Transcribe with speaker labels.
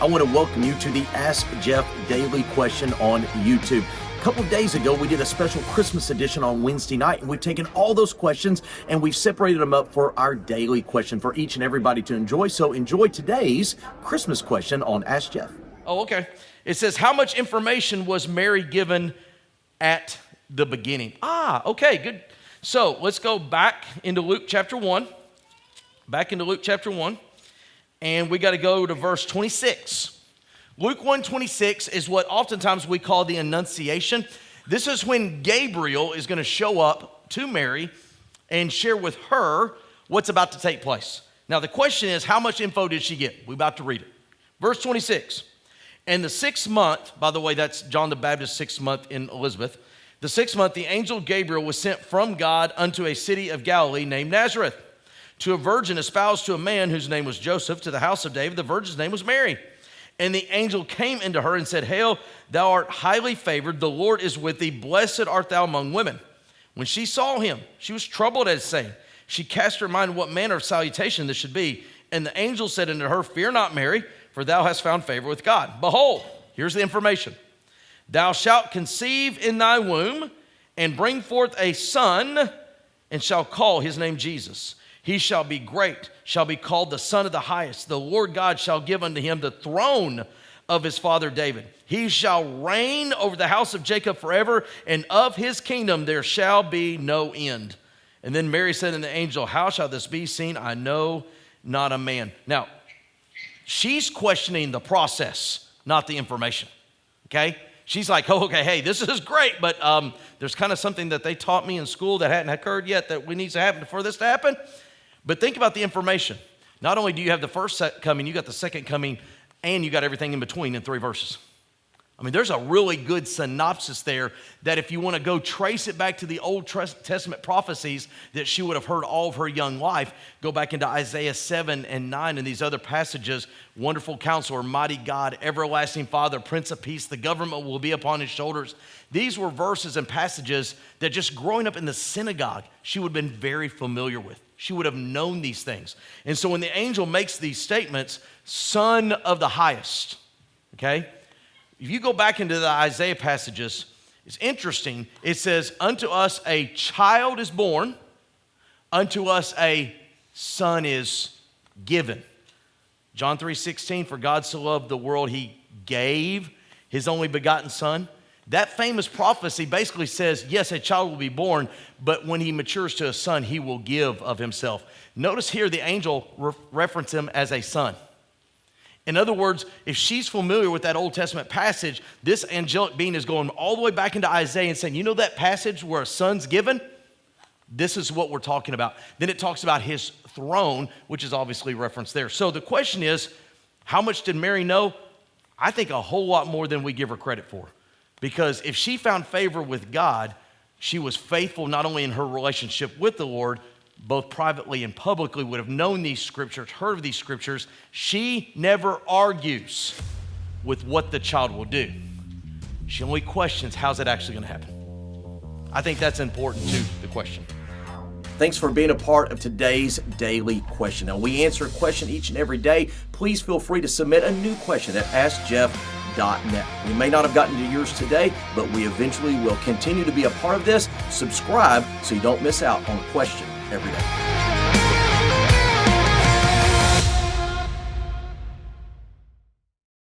Speaker 1: I want to welcome you to the Ask Jeff Daily Question on YouTube. A couple of days ago, we did a special Christmas edition on Wednesday night, and we've taken all those questions and we've separated them up for our daily question for each and everybody to enjoy. So enjoy today's Christmas question on Ask Jeff.
Speaker 2: Oh, okay. It says, how much information was Mary given at the beginning? Okay, good. So let's go back into Luke chapter 1. And we got to go to verse 26. Luke 1:26 is what oftentimes we call the Annunciation. This is when Gabriel is going to show up to Mary and share with her what's about to take place. Now the question is, how much info did she get? We're about to read it. Verse 26. And the 6th month, by the way, that's John the Baptist's 6th month in Elizabeth. The 6th month, the angel Gabriel was sent from God unto a city of Galilee named Nazareth, to a virgin espoused to a man whose name was Joseph, to the house of David. The virgin's name was Mary. And the angel came into her and said, Hail, thou art highly favored. The Lord is with thee. Blessed art thou among women. When she saw him, she was troubled at his saying. She cast her mind what manner of salutation this should be. And the angel said unto her, Fear not, Mary, for thou hast found favor with God. Behold, here's the information. Thou shalt conceive in thy womb and bring forth a son, and shall call his name Jesus. He shall be great, shall be called the Son of the Highest. The Lord God shall give unto him the throne of his father David. He shall reign over the house of Jacob forever, and of his kingdom there shall be no end. And then Mary said unto the angel, How shall this be, seen I know not a man? Now, she's questioning the process, not the information, okay? She's like, hey, this is great, but there's kind of something that they taught me in school that hadn't occurred yet that needs to happen for this to happen. But think about the information. Not only do you have the first coming, you got the second coming, and you got everything in between in 3 verses. I mean, there's a really good synopsis there that if you want to go trace it back to the Old Testament prophecies that she would have heard all of her young life, go back into Isaiah 7 and 9 and these other passages. Wonderful Counselor, Mighty God, Everlasting Father, Prince of Peace, the government will be upon his shoulders. These were verses and passages that just growing up in the synagogue, she would have been very familiar with. She would have known these things. And so when the angel makes these statements, Son of the Highest, okay? If you go back into the Isaiah passages, it's interesting. It says, unto us a child is born, unto us a son is given. John 3:16, for God so loved the world, he gave his only begotten son. That famous prophecy basically says, yes, a child will be born, but when he matures to a son, he will give of himself. Notice here the angel reference him as a son. In other words, if she's familiar with that Old Testament passage, this angelic being is going all the way back into Isaiah and saying, you know that passage where a son's given? This is what we're talking about. Then it talks about his throne, which is obviously referenced there. So the question is, how much did Mary know? I think a whole lot more than we give her credit for. Because if she found favor with God, she was faithful not only in her relationship with the Lord, both privately and publicly would have known these scriptures, heard of these scriptures. She never argues with what the child will do. She only questions, how's it actually going to happen? I think that's important to the question.
Speaker 1: Thanks for being a part of today's daily question. Now, we answer a question each and every day. Please feel free to submit a new question at AskJeff.net. We may not have gotten to yours today, but we eventually will continue to be a part of this. Subscribe so you don't miss out on a question every day.